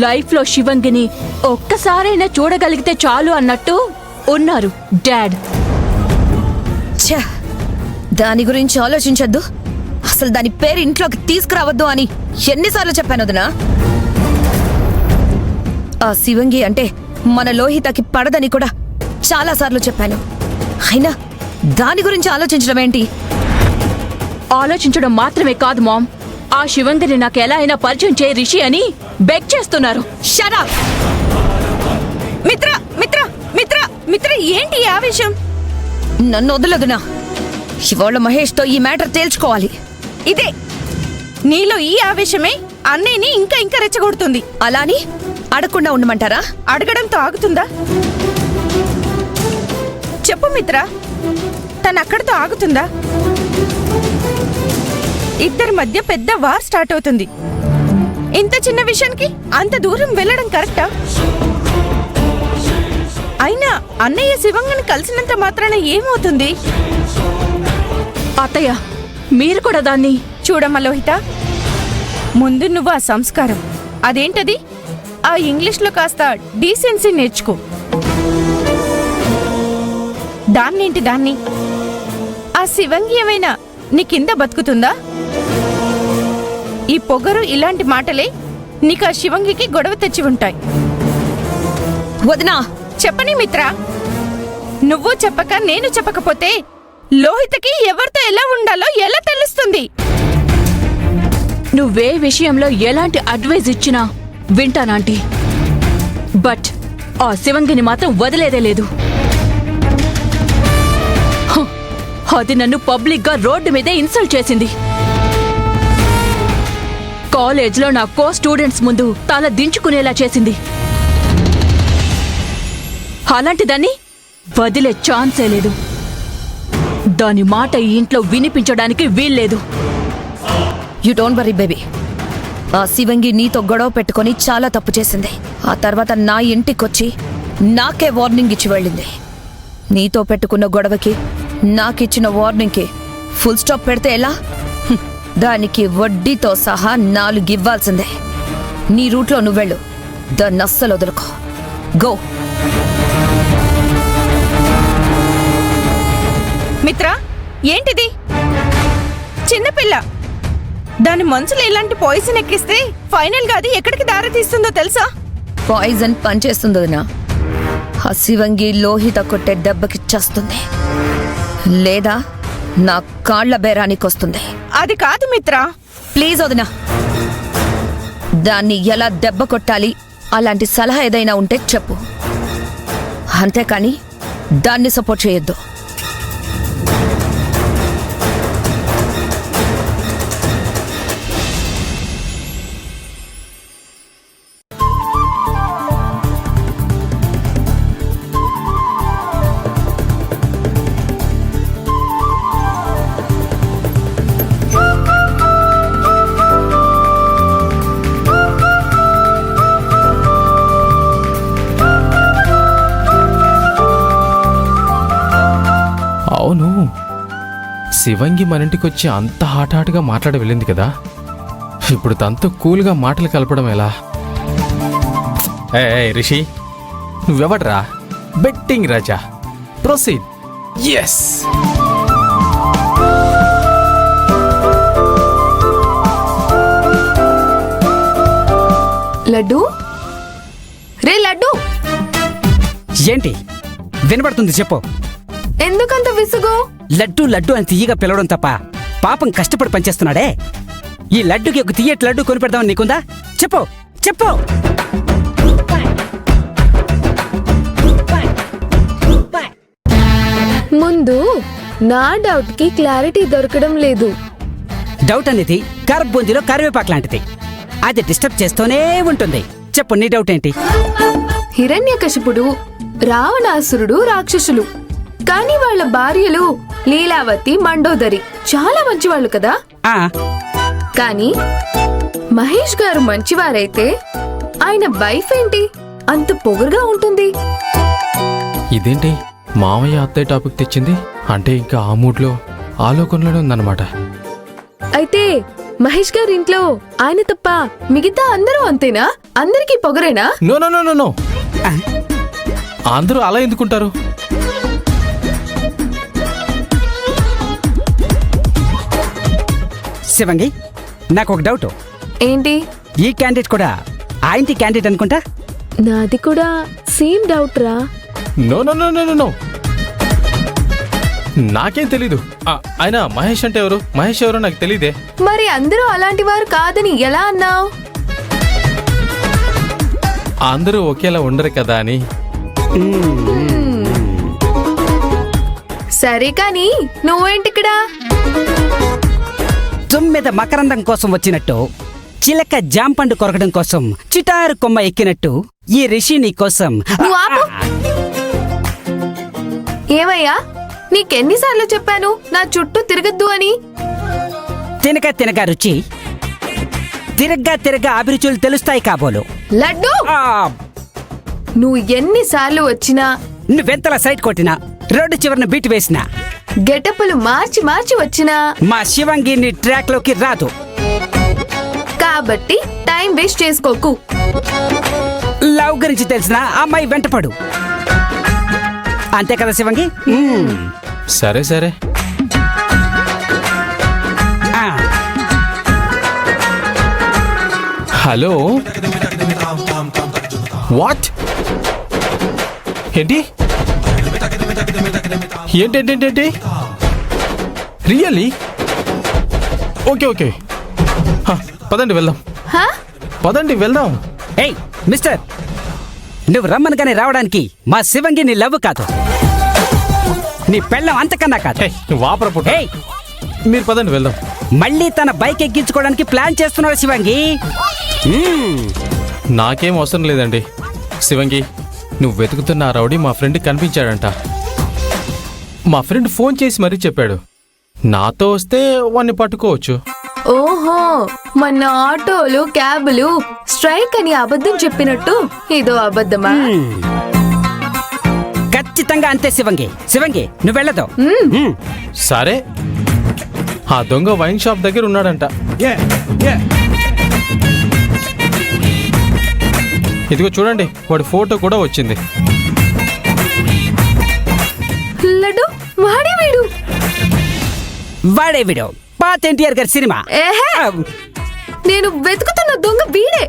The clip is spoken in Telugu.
లైఫ్ లో శివంగిని ఒక్కసారైనా చూడగలిగితే చాలు అన్నట్టు ఉన్నారు డాడ్. ఛ, దాని గురించి ఆలోచించొద్దు. అసలు దాని పేరు ఇంట్లోకి తీసుకురావద్దు అని ఎన్నిసార్లు చెప్పాను వదినా. ఆ శివంగి అంటే మన లోహితకి పడదని కూడా చాలాసార్లు చెప్పాను. అయినా దాని గురించి ఆలోచించడం ఏంటి? ఆలోచించడం మాత్రమే కాదు మామ్, ఆ శివంగిని నాకు ఎలా అయినా పరిచయం చేయ రిషి అని బెగ్ చేస్తున్నారు. షరా మిత్ర మిత్ర మిత్ర మిత్ర ఏంటి ఈ ఆవేశం? నన్ను వదలదునా. ఇవాళ మహేష్తో ఈ మ్యాటర్ తేల్చుకోవాలి. ఇదే నీలో ఈ ఆవేశమే అన్నయ్యని ఇంకా ఇంకా రెచ్చగొడుతుంది. అలాని అడగకుండా ఉండమంటారా? అడగడంతో ఆగుతుందా? చెప్పు మిత్ర, తనక్కడితో ఆగుతుందా? ఇద్దరి మధ్య పెద్ద వార్ స్టార్ట్ అవుతుంది. ఇంత చిన్న విషయానికి అంత దూరం వెళ్ళడం కరెక్టా? అయినా అన్నయ్య శివంగిని కలిసినంత మాత్రాన ఏమవుతుంది? అత్తయ్య, మీరు కూడా దాన్ని చూడమ్మా లోహిత, ముందు నువ్వు ఆ సంస్కారం అదేంటది ఆ ఇంగ్లీష్లో కాస్త డీసెన్సీ నేర్చుకో. దాన్ని ఆ శివంగి ఏమైనా నీ కింద బతుకుతుందా? ఈ పొగరు ఇలాంటి మాటలే నీకు ఆ శివంగికి గొడవ తెచ్చి ఉంటాయి. వదినా, చెప్పని మిత్ర, నువ్వు చెప్పక నేను చెప్పకపోతే లోహితకి ఎవరితో ఎలా ఉండాలో ఎలా తెలుస్తుంది? నువ్వే విషయంలో ఎలాంటి అడ్వైజ్ ఇచ్చినా వింటానాంటీ. బట్ ఆ శివంగిని మాత్రం వదిలేదే లేదు. అది నన్ను పబ్లిక్ గా రోడ్డు మీదే ఇన్సల్ట్ చేసింది. కాలేజ్లో నా కో స్టూడెంట్స్ ముందు తల దించుకునేలా చేసింది. అలాంటిదాన్ని వదిలే ఛాన్సే లేదు. దాని మాట ఈ ఇంట్లో వినిపించడానికి వీల్లేదు. You don't worry baby. ఆ శివంగి నీతో గొడవ పెట్టుకొని చాలా తప్పు చేసింది. ఆ తర్వాత నా ఇంటికొచ్చి నాకే వార్నింగ్ ఇచ్చి వెళ్ళింది. నీతో పెట్టుకున్న గొడవకి నాకిచ్చిన వార్నింగ్కి ఫుల్ స్టాప్ పెడితే ఎలా? దానికి వడ్డీతో సహా 4 ఇవ్వాల్సిందే. నీ రూట్లో నువ్వెళ్ళు, దాన్ని అస్సలు వదులుకో. గో. మిత్ర, ఏంటిది? చిన్నపిల్ల, దాని మనసులో ఇలాంటి పాయిజన్ ఎక్కిస్తే ఫైనల్ గా అది ఎక్కడికి దారి తీస్తుందో తెలుసా? పాయిజన్ పనిచేస్తుందో నా ఆ శివంగి లోహిత కొట్టే దెబ్బకి చస్తుంది, లేదా నా కాళ్ల బేరానికి వస్తుంది. అది కాదు మిత్ర. ప్లీజ్ వదినా, దాన్ని ఎలా దెబ్బ కొట్టాలి అలాంటి సలహా ఏదైనా ఉంటే చెప్పు. అంతేకాని దాన్ని సపోర్ట్ చేయొద్దు. అవును, శివంగి మన ఇంటికొచ్చి అంత హాటాటుగా మాట్లాడి వెళ్ళింది కదా. ఇప్పుడు తనతో కూల్గా మాటలు కలపడం ఎలా? ఏ రిషి, నువ్వెవడ్రా? బెట్టింగ్ రాజా. ప్రొసీడ్. ఎస్. లడ్డు, రే లడ్డు, ఏంటి వినబడుతుంది చెప్పు. ఎందుకంత విసుగు? లడ్డు లడ్డు అని తీయగా పిలవడం తప్ప పాపం కష్టపడి పనిచేస్తున్నాడే. ఈ లడ్డుకి ఒక తీయటి లడ్డు కొనిపెడదామని నీకుందా? చెప్పు చెప్పు. ముందు నా డౌట్ కి క్లారిటీ దొరకడం లేదు. డౌట్ అనేది కర్బూందిలో కరివేపాకు లాంటిది, అది డిస్టర్బ్ చేస్తూనే ఉంటుంది. చెప్పు, నీ డౌట్ ఏంటి? హిరణ్యకశిపుడు, రావణాసురుడు రాక్షసులు, కానీ వాళ్ళ భార్యలు లీలావతి, మండోదరి చాలా మంచివాళ్ళు కదా. ఆ కానీ మహేష్ గారు మంచివారైతే ఆయన వైఫ్ ఏంటి అంత పొగరుగా ఉంటుంది? ఇదేంటి మామయ్య అత్తయ్య టాపిక్ తెచ్చింది అంటే ఇంకా ఆ మూడ్లో ఆలోచనలోనే ఉందన్నమాట. అయితే మహేష్ గారి ఇంట్లో ఆయన తప్ప మిగతా అందరూ అంతేనా? అందరికీ పొగరేనా? No no no no no అందరూ అలా ఎందుకుంటారు? శివంగి, నాకు ఒక డౌట్. ఏంటి? ఈ క్యాండిడేట్ కూడా ఆ ఇంటి క్యాండిడేట్ అనుకుంటా. నాది కూడా సేమ్ డౌట్ రా. No no no no no no నాకేం తెలీదు. ఆయన మహేష్ అంటే ఎవరు? మహేష్ ఎవరో నాకు తెలీదే. మరి అందరూ అలాంటి వారు కాదని ఎలా అన్నావు? అందరూ ఒకేలా ఉండరు కదా అని. సరే కానీ నువ్వేంటిక్కడా? తుమ్మెద మకరందం కోసం వచ్చినట్టు, చిలక జాంపండు కొరకడం కోసం చిటారు కొమ్మ ఎక్కినట్టు ఈ రిషి నీ కోసం. నువ్వు ఆపు. ఏమయ్యా, నీకెన్నిసార్లు చెప్పాను నా చుట్టూ తిరగద్దు అని? తినక తినక రుచి, తిరగ్గా తిరగ్గా అభిరుచులు తెలుస్తాయి కాబోలు. లడ్డు, ఆ, నువ్వు ఎన్నిసార్లు వచ్చినా, నువ్వెంతలా సైట్ కొట్టినా, రోడ్డు చివరిన బీట్ వేసినా, గెటప్పులు మార్చి మార్చి వచ్చినా మా శివంగి నీ ట్రాక్ లోకి రాదు. కాబట్టి టైం వేస్ట్ చేసుకోకు. లవ్ గురించి తెలిసిన అమ్మాయి వెంటపడు. అంతే కదా శివంగి? సరే సరే. ఆ, హలో, వాట్? ఏంటి ఏంటేంటేంటి? రియల్లీ? ఓకే ఓకే, పదండి వెళ్దాం. హా? పదండి వెళ్దాం. ఏయ్ మిస్టర్, నువ్వు రమ్మనగానే రావడానికి మా శివంగి నీ లవ్ కాదు, నీ పెళ్ళం అంతకన్నా కాదు. ఏయ్, నువ్వు ఆపరా పుట్ట. ఏయ్, మీరు పదండి వెళ్దాం. మళ్ళీ తన బైక్ ఎక్కించుకోవడానికి ప్లాన్ చేస్తున్నాడు శివంగి. నాకేం అవసరం లేదండి. శివంగి, నువ్వు వెతుకుతున్న ఆ రౌడీ మా ఫ్రెండ్కి కనిపించాడంట. మా ఫ్రెండ్ ఫోన్ చేసి మరీ చెప్పాడు. నాతో వస్తే వాణ్ణి పట్టుకోవచ్చు. ఓహో, మొన్న ఆటోలు క్యాబులు స్ట్రైక్ అని అబద్ధం చెప్పినట్టు ఇదో అబద్ధమా? ఖచ్చితంగా అంతే శివంగి. శివంగి, నువ్వు వెళ్ళదు. సరే, ఆ దొంగ వైన్ షాప్ దగ్గర ఉన్నాడంట. ఇదిగో చూడండి, వాడి ఫోటో కూడా వచ్చింది. లడ్డు, వాడే వీడు. వాడే వీడు, పాత ఎన్టీఆర్ గారి సినిమా. ఏహే, నేను వెతుకుతున్న దొంగ వీడే.